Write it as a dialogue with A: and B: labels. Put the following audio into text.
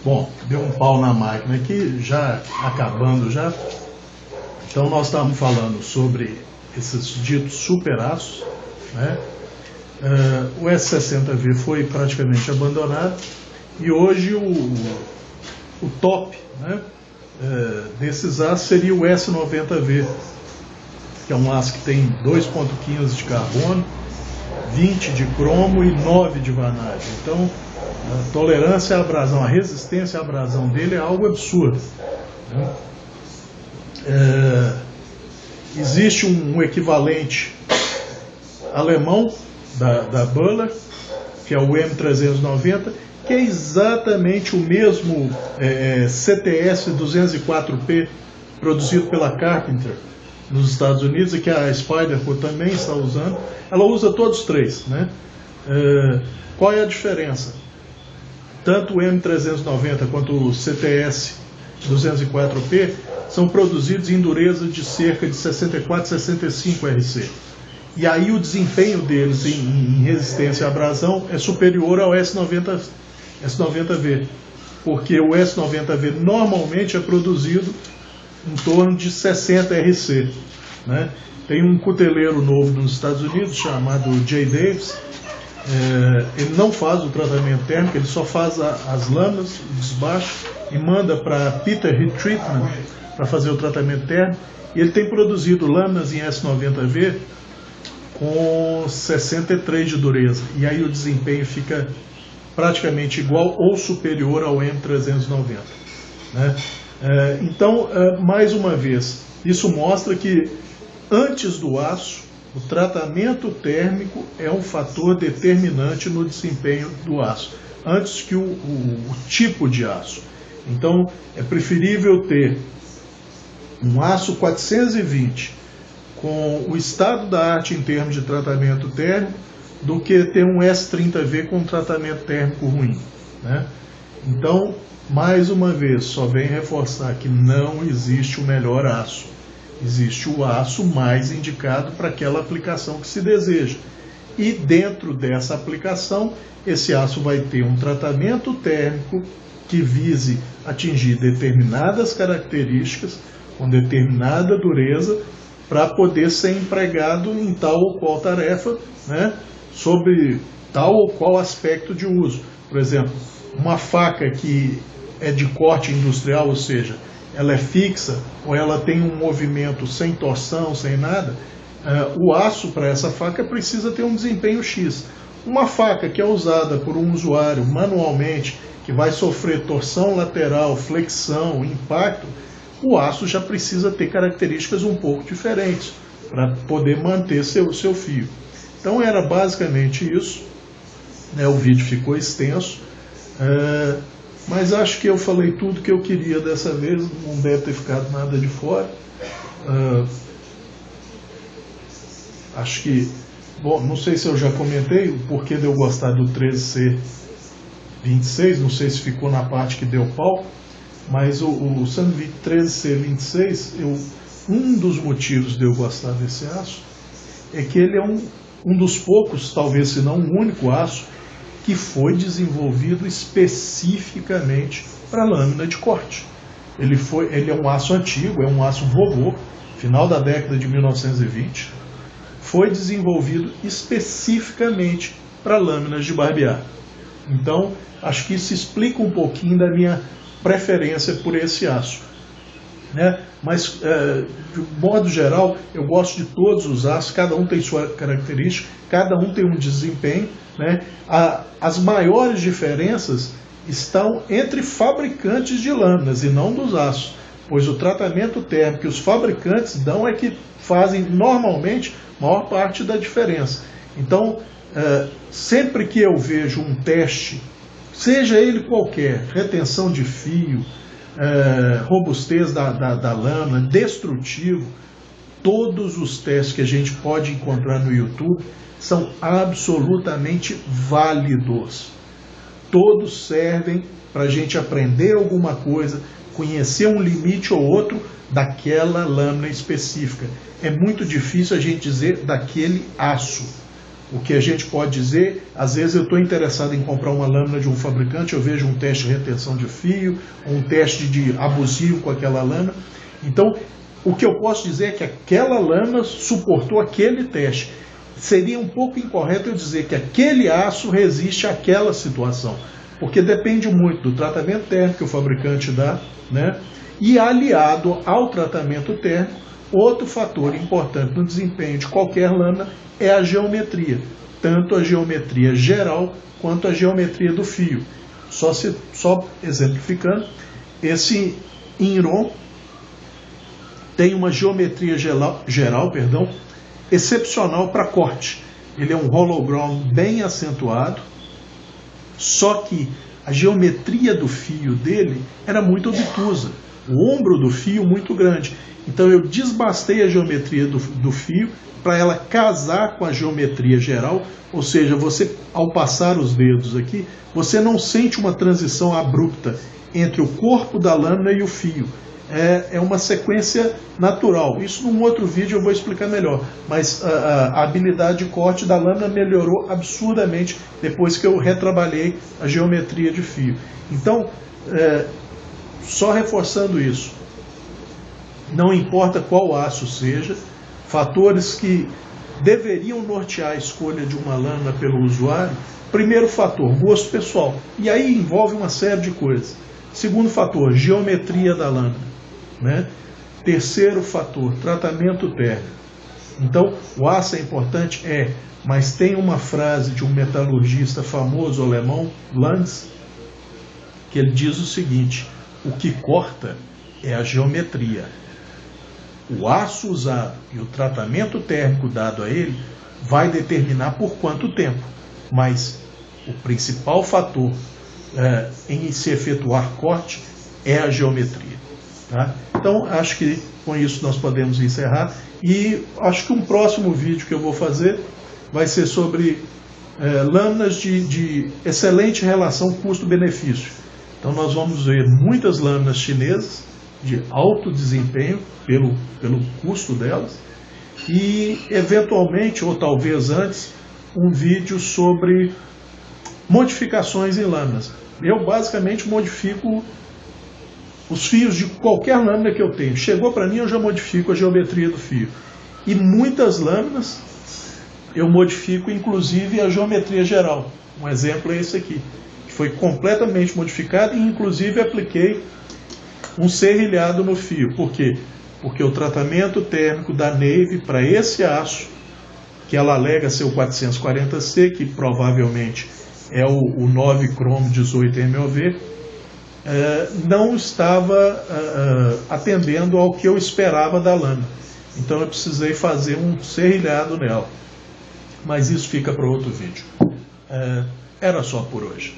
A: Bom, deu um pau na máquina aqui, já acabando já. Então nós estávamos falando sobre esses ditos superaços, né? O S60V foi praticamente abandonado e hoje o top, né, desses aços seria o S90V, que é um aço que tem 2,15 de carbono, 20 de cromo e 9 de vanagem. Então, a tolerância à abrasão, a resistência à abrasão dele é algo absurdo, né? Existe um equivalente alemão da Böhler, que é o M390, que é exatamente o mesmo CTS 204P produzido pela Carpenter nos Estados Unidos e que a Spyderco também está usando. Ela usa todos os três, né? Qual é a diferença? Tanto o M390 quanto o CTS 204P são produzidos em dureza de cerca de 64, 65 RC. E aí o desempenho deles em resistência à abrasão é superior ao S90V, porque o S90V normalmente é produzido em torno de 60 RC, né? Tem um cuteleiro novo nos Estados Unidos chamado J. Davis. Ele não faz o tratamento térmico, ele só faz as lâminas, o desbaixo, e manda para Peter Heat Treatment para fazer o tratamento térmico. E ele tem produzido lâminas em S90V com 63 de dureza, e aí o desempenho fica praticamente igual ou superior ao M390, né? Então, mais uma vez, isso mostra que antes do aço, o tratamento térmico é um fator determinante no desempenho do aço, antes que o tipo de aço. Então, é preferível ter um aço 420 com o estado da arte em termos de tratamento térmico do que ter um S30V com tratamento térmico ruim, né? Então, mais uma vez, só vem reforçar que não existe o melhor aço. Existe o aço mais indicado para aquela aplicação que se deseja. E dentro dessa aplicação, esse aço vai ter um tratamento térmico que vise atingir determinadas características, com determinada dureza, para poder ser empregado em tal ou qual tarefa, né, sobre tal ou qual aspecto de uso. Por exemplo, uma faca que é de corte industrial, ou seja, ela é fixa ou ela tem um movimento sem torção, sem nada, o aço para essa faca precisa ter um desempenho X. Uma faca que é usada por um usuário manualmente, que vai sofrer torção lateral, flexão, impacto, o aço já precisa ter características um pouco diferentes para poder manter seu fio. Então era basicamente isso, né? O vídeo ficou extenso, mas acho que eu falei tudo que eu queria dessa vez, não deve ter ficado nada de fora. Acho que, bom, não sei se eu já comentei o porquê de eu gostar do 13C26, não sei se ficou na parte que deu pau, mas o Sandvik 13C26, um dos motivos de eu gostar desse aço é que ele é um dos poucos, talvez se não o único aço, que foi desenvolvido especificamente para lâmina de corte. Ele é um aço antigo, é um aço vovô, final da década de 1920, foi desenvolvido especificamente para lâminas de barbear. Então, acho que isso explica um pouquinho da minha preferência por esse aço, né? Mas, de modo geral, eu gosto de todos os aços, cada um tem sua característica, cada um tem um desempenho, né? As maiores diferenças estão entre fabricantes de lâminas e não dos aços, pois o tratamento térmico que os fabricantes dão é que fazem normalmente a maior parte da diferença. Então, sempre que eu vejo um teste, seja ele qualquer, retenção de fio, robustez da lâmina, destrutivo, todos os testes que a gente pode encontrar no YouTube são absolutamente válidos. Todos servem para a gente aprender alguma coisa, conhecer um limite ou outro daquela lâmina específica. É muito difícil a gente dizer daquele aço. O que a gente pode dizer, às vezes eu estou interessado em comprar uma lâmina de um fabricante, eu vejo um teste de retenção de fio, um teste de abusivo com aquela lâmina. Então, o que eu posso dizer é que aquela lâmina suportou aquele teste. Seria um pouco incorreto eu dizer que aquele aço resiste àquela situação, porque depende muito do tratamento térmico que o fabricante dá, né? E aliado ao tratamento térmico, outro fator importante no desempenho de qualquer lâmina é a geometria, tanto a geometria geral quanto a geometria do fio. Só exemplificando, esse Inron tem uma geometria geral, excepcional para corte. Ele é um hollow ground bem acentuado, só que a geometria do fio dele era muito obtusa, o ombro do fio muito grande. Então eu desbastei a geometria do fio para ela casar com a geometria geral, ou seja, você, ao passar os dedos aqui, você não sente uma transição abrupta entre o corpo da lâmina e o fio. É uma sequência natural. Isso num outro vídeo eu vou explicar melhor, mas a habilidade de corte da lâmina melhorou absurdamente depois que eu retrabalhei a geometria de fio. Então, só reforçando isso, não importa qual aço seja, fatores que deveriam nortear a escolha de uma lâmina pelo usuário. Primeiro fator, gosto pessoal, e aí envolve uma série de coisas. Segundo fator, geometria da lâmina, né? Terceiro fator, tratamento térmico. Então, o aço é importante? Mas tem uma frase de um metalurgista famoso alemão, Lanz, que ele diz o seguinte: o que corta é a geometria. O aço usado e o tratamento térmico dado a ele vai determinar por quanto tempo, mas o principal fator em se efetuar corte é a geometria. Tá? Então, acho que com isso nós podemos encerrar, e acho que um próximo vídeo que eu vou fazer vai ser sobre lâminas de excelente relação custo-benefício. Então nós vamos ver muitas lâminas chinesas de alto desempenho pelo custo delas, e eventualmente, ou talvez antes, um vídeo sobre modificações em lâminas. Eu basicamente modifico os fios de qualquer lâmina que eu tenho. Chegou para mim, eu já modifico a geometria do fio. E muitas lâminas eu modifico inclusive a geometria geral. Um exemplo é esse aqui, que foi completamente modificado, e inclusive apliquei um serrilhado no fio. Por quê? Porque o tratamento térmico da Navy para esse aço, que ela alega ser o 440C, que provavelmente é o 9 Chrome 18 MOV, não estava atendendo ao que eu esperava da lâmina. Então eu precisei fazer um serrilhado nela. Mas isso fica para outro vídeo. Era só por hoje.